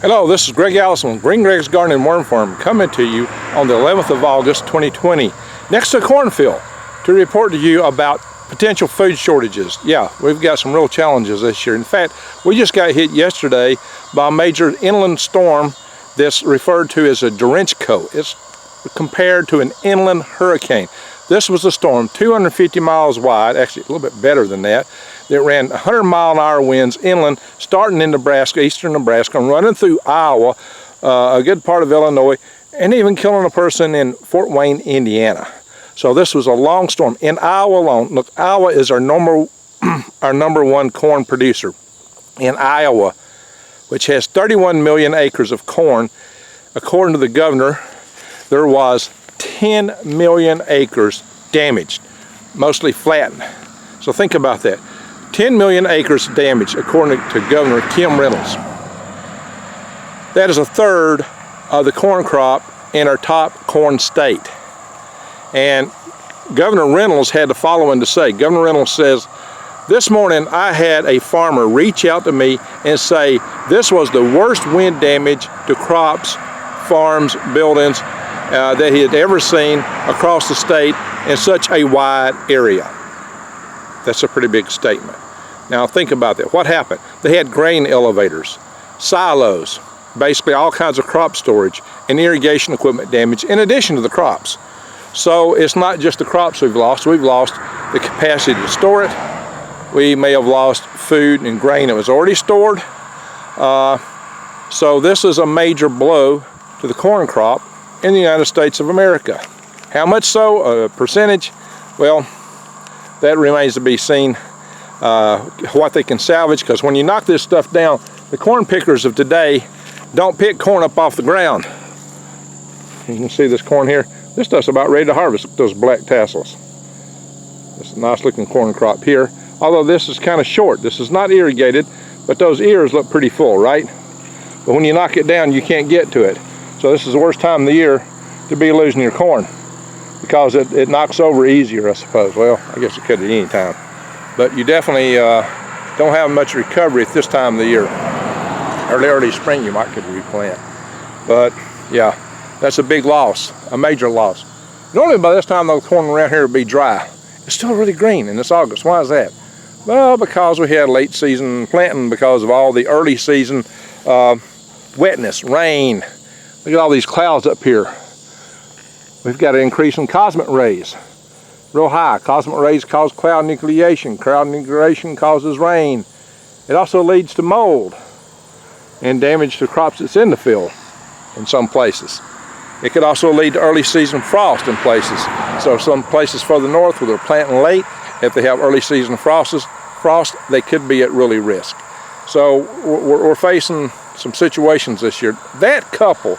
Hello, this is Greg Allison with Green Greg's Garden and Worm Farm, coming to you on the 11th of August 2020 next to a cornfield to report to you about potential food shortages. Yeah, we've got some real challenges this year. In fact, we just got hit yesterday by a major inland storm that's referred to as a Derecho. It's compared to an inland hurricane. This was a storm 250 miles wide, actually a little bit better than that, that ran 100-mile-an-hour winds inland, starting in Nebraska, eastern Nebraska, and running through Iowa, a good part of Illinois, and even killing a person in Fort Wayne, Indiana. So this was a long storm. In Iowa alone, look, Iowa is our number one corn producer. In Iowa, which has 31 million acres of corn, according to the governor, there was 10 million acres damaged, mostly flattened. So think about that. 10 million acres damaged, according to Governor Kim Reynolds. That is a third of the corn crop in our top corn state. And Governor Reynolds had the following to say. Governor Reynolds says, "This morning I had a farmer reach out to me and say this was the worst wind damage to crops, farms, buildings that he had ever seen across the state in such a wide area." That's a pretty big statement. Now think about that. What happened? They had grain elevators, silos, basically all kinds of crop storage and irrigation equipment damage in addition to the crops. So it's not just the crops we've lost the capacity to store it. We may have lost food and grain that was already stored. So this is a major blow to the corn crop in the United States of America. How much so? A percentage? Well, that remains to be seen, what they can salvage, because when you knock this stuff down, the corn pickers of today don't pick corn up off the ground. You can see this corn here. This stuff's about ready to harvest. Look at those black tassels. This is a nice looking corn crop here, although this is kind of short. This is not irrigated, but those ears look pretty full, right? But when you knock it down, you can't get to it. So this is the worst time of the year to be losing your corn, because it knocks over easier, I suppose. Well, I guess it could at any time. But you definitely don't have much recovery at this time of the year. Early spring you might could replant. But yeah, that's a big loss, a major loss. Normally by this time the corn around here would be dry. It's still really green and it's August. Why is that? Well, because we had late season planting because of all the early season wetness, rain. Look at all these clouds up here. We've got an increase in cosmic rays, real high. Cosmic rays cause cloud nucleation. Cloud nucleation causes rain. It also leads to mold and damage to crops that's in the field in some places. It could also lead to early season frost in places. So some places further north where they're planting late, if they have early season frost, they could be at really risk. So we're facing some situations this year. That coupled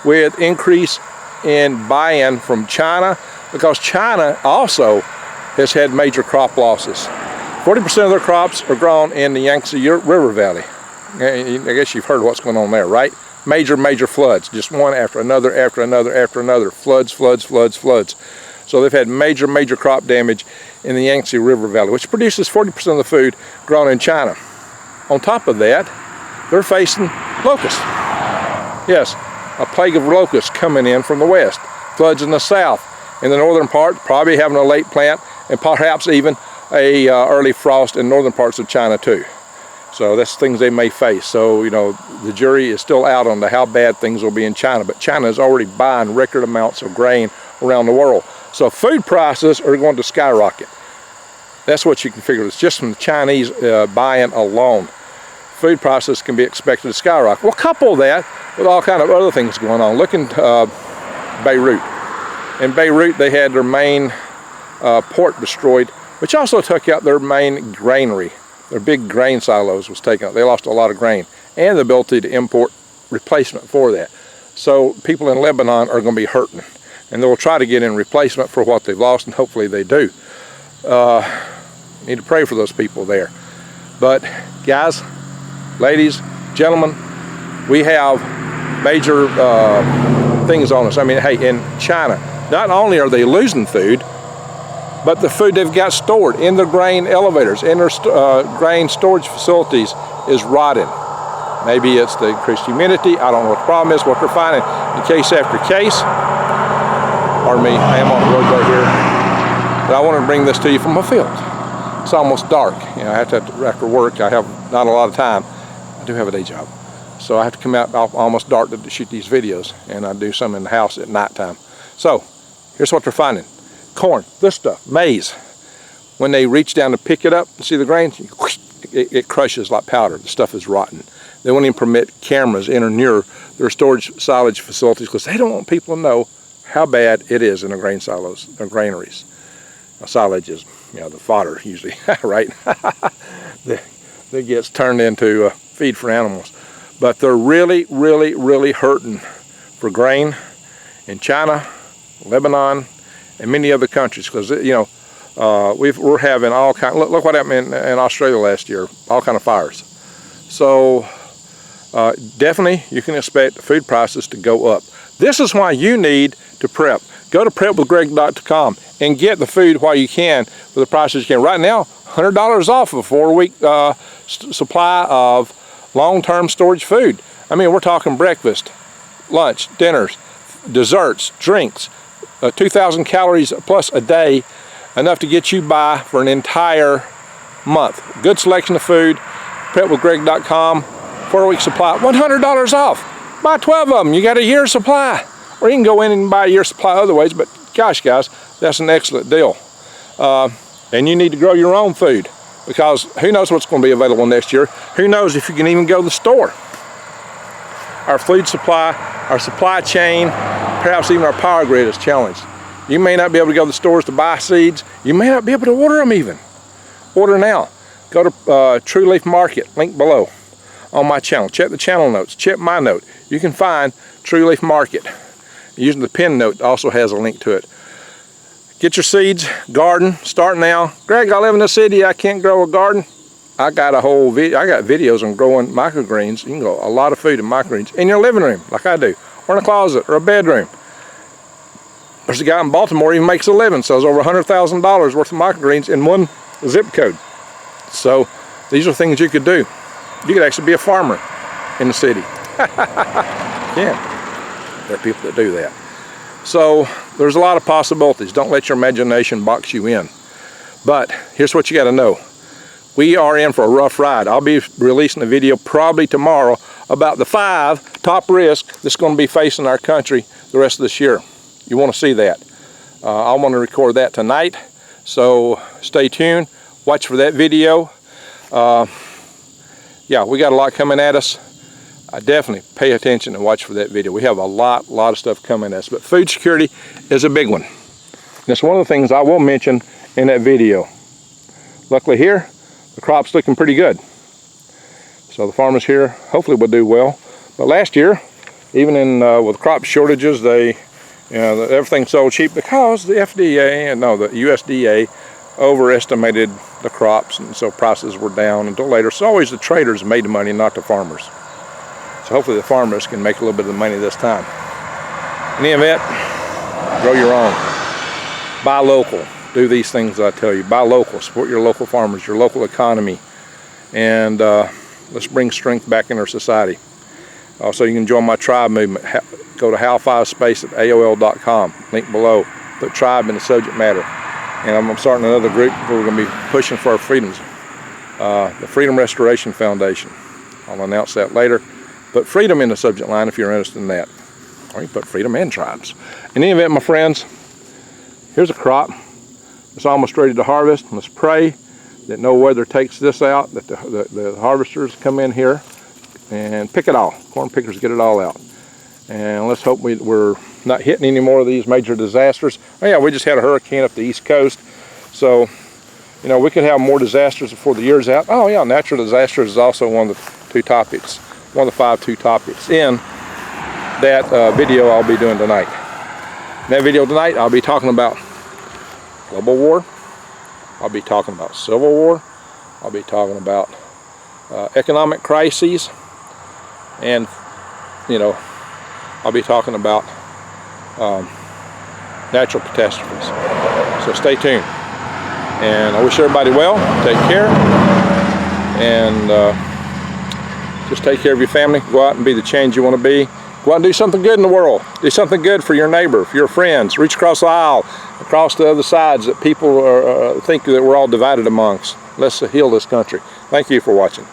with increase in buy-in from China, because China also has had major crop losses. 40% of their crops are grown in the Yangtze River Valley. I guess you've heard what's going on there, right? Major floods, just one after another, floods. So they've had major crop damage in the Yangtze River Valley, which produces 40% of the food grown in China. On top of that, they're facing locusts. Yes, a plague of locusts coming in from the west. Floods in the south. In the northern part, probably having a late plant, and perhaps even a early frost in northern parts of China too. So that's things they may face. So, you know, the jury is still out on how bad things will be in China, but China is already buying record amounts of grain around the world. So food prices are going to skyrocket. That's what you can figure. It's just from the Chinese buying alone. Food prices can be expected to skyrocket. Well, couple that with all kind of other things going on. Look in Beirut. In Beirut, they had their main port destroyed, which also took out their main granary. Their big grain silos was taken out. They lost a lot of grain and the ability to import replacement for that. So people in Lebanon are going to be hurting, and they will try to get in replacement for what they've lost, and hopefully they do. Need to pray for those people there. But guys, ladies, gentlemen, we have major things on us. I mean, hey, in China, not only are they losing food, but the food they've got stored in their grain elevators, in their grain storage facilities, is rotting. Maybe it's the increased humidity. I don't know what the problem is. What they're finding in case after case. Pardon me, I am on the road right here. But I wanted to bring this to you from my field. It's almost dark. You know, after work, I have not a lot of time. I do have a day job. So I have to come out almost dark to shoot these videos. And I do some in the house at nighttime. So, here's what they're finding. Corn, this stuff, maize. When they reach down to pick it up, see the grains? It crushes like powder. The stuff is rotten. They won't even permit cameras enter near their storage silage facilities because they don't want people to know how bad it is in the grain silos, their granaries. Now, silage is, you know, the fodder usually, right? that gets turned into feed for animals. But they're really, really, really hurting for grain in China, Lebanon, and many other countries because, you know, we're having all kind. Look what happened in Australia last year. All kind of fires. So definitely, you can expect food prices to go up. This is why you need to prep. Go to prepwithgreg.com and get the food while you can for the prices you can. Right now, $100 off a 4-week supply of long-term storage food. I mean, we're talking breakfast, lunch, dinners, desserts, drinks, 2,000 calories plus a day, enough to get you by for an entire month. Good selection of food, prepwithgreg.com, 4-week supply, $100 off. Buy 12 of them, you got a year's supply. Or you can go in and buy a year's supply other ways, but gosh guys, that's an excellent deal. And you need to grow your own food because who knows what's going to be available next year. Who knows if you can even go to the store. Our food supply, our supply chain, perhaps even our power grid is challenged. You may not be able to go to the stores to buy seeds. You may not be able to order them even. Order now. Go to True Leaf Market, link below on my channel. Check the channel notes. Check my note. You can find True Leaf Market. Using the pin note also has a link to it. Get your seeds, garden, start now. Greg, I live in the city, I can't grow a garden. I got a whole video, I got videos on growing microgreens. You can grow a lot of food in microgreens in your living room, like I do, or in a closet, or a bedroom. There's a guy in Baltimore, he makes a living, sells over $100,000 worth of microgreens in one zip code. So these are things you could do. You could actually be a farmer in the city. Yeah. There are people that do that. So there's a lot of possibilities. Don't let your imagination box you in. But here's what you got to know. We are in for a rough ride. I'll be releasing a video probably tomorrow about the 5 top risks that's going to be facing our country the rest of this year. You want to see that. I want to record that tonight. So stay tuned. Watch for that video. Yeah, we got a lot coming at us. I definitely pay attention and watch for that video. We have a lot of stuff coming at us, but food security is a big one. That's one of the things I will mention in that video. Luckily here, the crop's looking pretty good. So the farmers here hopefully will do well. But last year, even in with crop shortages, everything sold cheap because the the USDA overestimated the crops, and so prices were down until later. So always the traders made the money, not the farmers. So hopefully the farmers can make a little bit of the money this time. In the event, grow your own. Buy local. Do these things I tell you. Buy local. Support your local farmers, your local economy. And let's bring strength back in our society. Also, you can join my tribe movement. Go to hal5space@aol.com. Link below. Put tribe in the subject matter. And I'm starting another group where we're going to be pushing for our freedoms. The Freedom Restoration Foundation. I'll announce that later. Put freedom in the subject line if you're interested in that. Or you put freedom and tribes. In any event, my friends, here's a crop. It's almost ready to harvest. Let's pray that no weather takes this out, that the harvesters come in here and pick it all. Corn pickers get it all out. And let's hope we're not hitting any more of these major disasters. Oh yeah, we just had a hurricane up the East Coast. So, you know, we could have more disasters before the year's out. Oh yeah, natural disasters is also one of the 2 topics. One of the 5 topics in that video I'll be doing tonight. In that video tonight, I'll be talking about global war. I'll be talking about civil war. I'll be talking about economic crises. And, you know, I'll be talking about natural catastrophes. So stay tuned. And I wish everybody well. Take care. And Just take care of your family. Go out and be the change you want to be. Go out and do something good in the world. Do something good for your neighbor, for your friends. Reach across the aisle, across the other sides that people think that we're all divided amongst. Let's heal this country. Thank you for watching.